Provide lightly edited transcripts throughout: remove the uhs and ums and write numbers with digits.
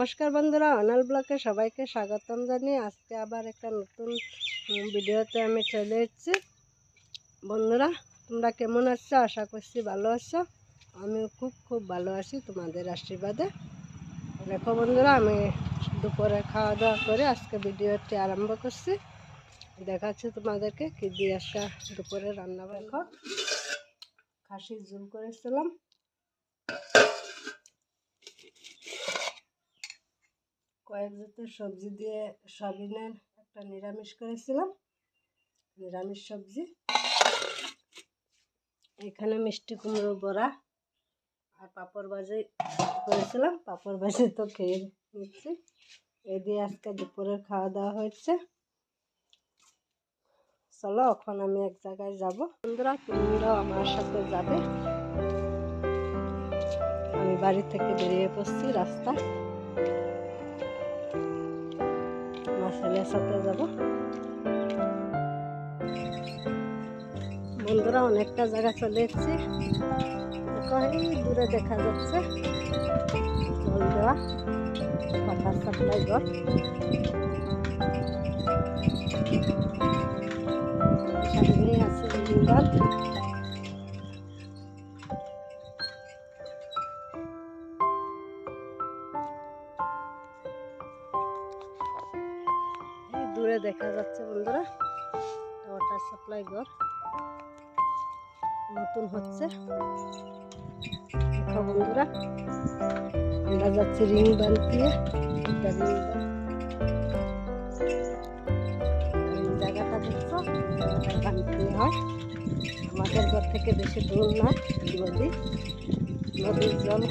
নমস্কার বন্ধুরা, অনাল ব্লগে সবাইকে স্বাগতম জানিয়ে আজকে আবার একটা নতুন ভিডিওতে আমি চলে এসেছি। বন্ধুরা, তোমরা কেমন আছো? আশা করছি ভালো আছো। আমিও খুব ভালো আছি তোমাদের আশীর্বাদে। দেখো বন্ধুরা, আমি দুপুরে খাওয়া দাওয়া করে আজকে ভিডিওটি আরম্ভ করছি। দেখাচ্ছি তোমাদেরকে কি দিয়ে আজকে দুপুরে রান্না। দেখো, খাসির ঝোল করেছিলাম, কয়েক জাতের সবজি দিয়ে সয়াবিনের একটা নিরামিষ করেছিলাম, নিরামিষ সবজি। এখানে মিষ্টি কুমড়ো বড়া আর পাঁপড় ভাজি করেছিলাম। পাঁপড় ভাজি তো খেয়ে নিচ্ছি। এই দিয়ে আজকে দুপুরের খাওয়া দাওয়া হয়েছে। চলো, এখন আমি এক জায়গায় যাব। বন্ধুরা, তোমরাও আমার সাথে যাবে। আমি বাড়ি থেকে বেরিয়ে পড়ছি রাস্তায়, আমার ছেলের সাথে যাব। বন্ধুরা, অনেকটা জায়গা চলে এসেছি। দেখো, এই দূরে দেখা যাচ্ছে জল দেওয়া ওয়াটার সাপ্লাই ঘর। সামনে আছে বিল্ডিং। এই দূরে দেখা যাচ্ছে বন্ধুরা ওয়াটার সাপ্লাই ঘর নতুন হচ্ছে। দেখো বন্ধুরা, আমরা যাচ্ছি রিং বাঁধ দিয়ে। জায়গাটা দেখছো, জায়গাটায় পানি হয়। আমাদের ঘর থেকে বেশি দূর না, নদীর জল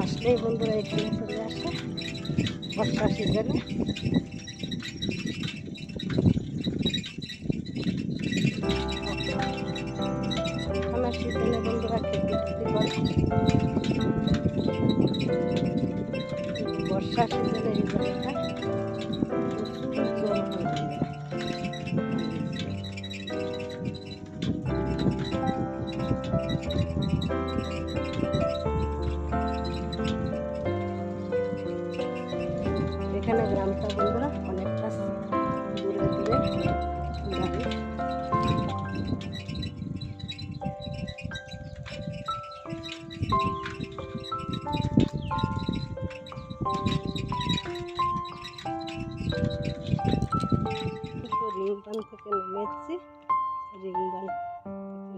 আসলেই বন্ধুরা এখানে চলে আসে বর্ষা সিজনে। এখন সিজনে বন্ধুরা খেতে করে। বর্ষা সিজনে এই জায়গাটা প্রচুর জল হয়ে যায়। এখানে গ্রামটা বন্ধুরা অনেকটা দূরে দূরে বাড়ি। রিংবান থেকে নেমেছি, রিংবান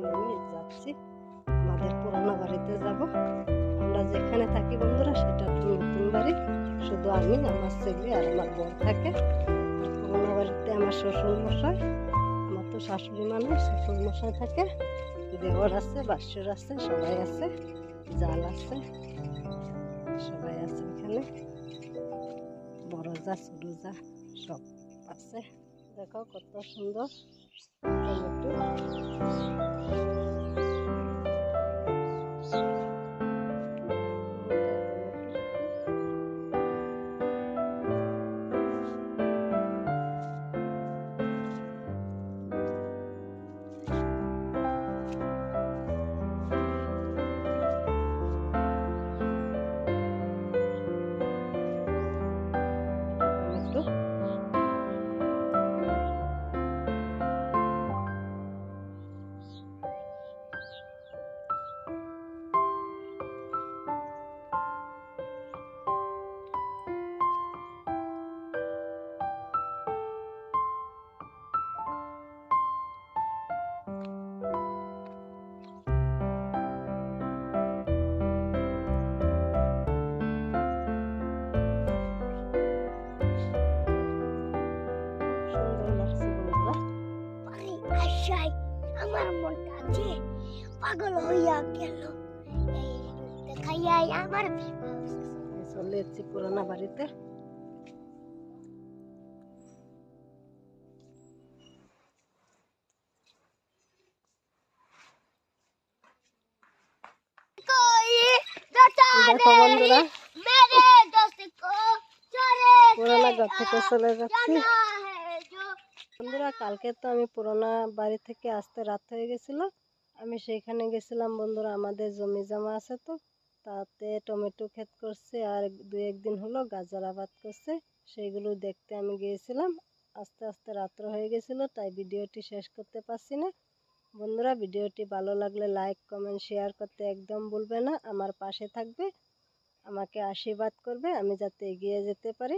নেমে যাচ্ছি আমাদের পুরোনো বাড়িতে যাব। আমরা যেখানে থাকি বন্ধুরা সেটা নতুন বাড়ি, শুধু আমি, আমার ছেলে আর আমার বোন থাকে। পুরোনো বাড়িতে আমার শ্বশুর মশাই, আমার তো শাশুড়ি মানুষ, শ্বশুর মশাই থাকে, দেওর আছে, বাসুর আছে, সবাই আছে, জাল আছে, সবাই আছে এখানে, বড় যা ছোট যা সব আছে। দেখো কত সুন্দর টমেটো। আমার মনটা যে পাগল হইয়া গেল। এই দেখাইয়াই আমার চলে এসেছি পুরানা বাড়িতে। দেখো বন্ধুরা, পুরানা ঘর থেকে চলে যাচ্ছি। বন্ধুরা, কালকে তো আমি পুরোনো বাড়ি থেকে আসতে রাত হয়ে গেছিল। আমি সেইখানে গেছিলাম বন্ধুরা, আমাদের জমি জমা আছে তো তাতে টমেটো ক্ষেত করছে, আর 2-1 দিন হলো গাজর আবাদ করছে, সেইগুলো দেখতে আমি গিয়েছিলাম। আস্তে আস্তে রাত্র হয়ে গেছিল, তাই ভিডিওটি শেষ করতে পারছি না। বন্ধুরা, ভিডিওটি ভালো লাগলে লাইক কমেন্ট শেয়ার করতে একদম ভুলবে না। আমার পাশে থাকবে, আমাকে আশীর্বাদ করবে আমি যাতে এগিয়ে যেতে পারি।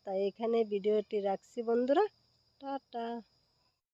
তাই এখানে ভিডিওটি রাখছি বন্ধুরা, টাটা।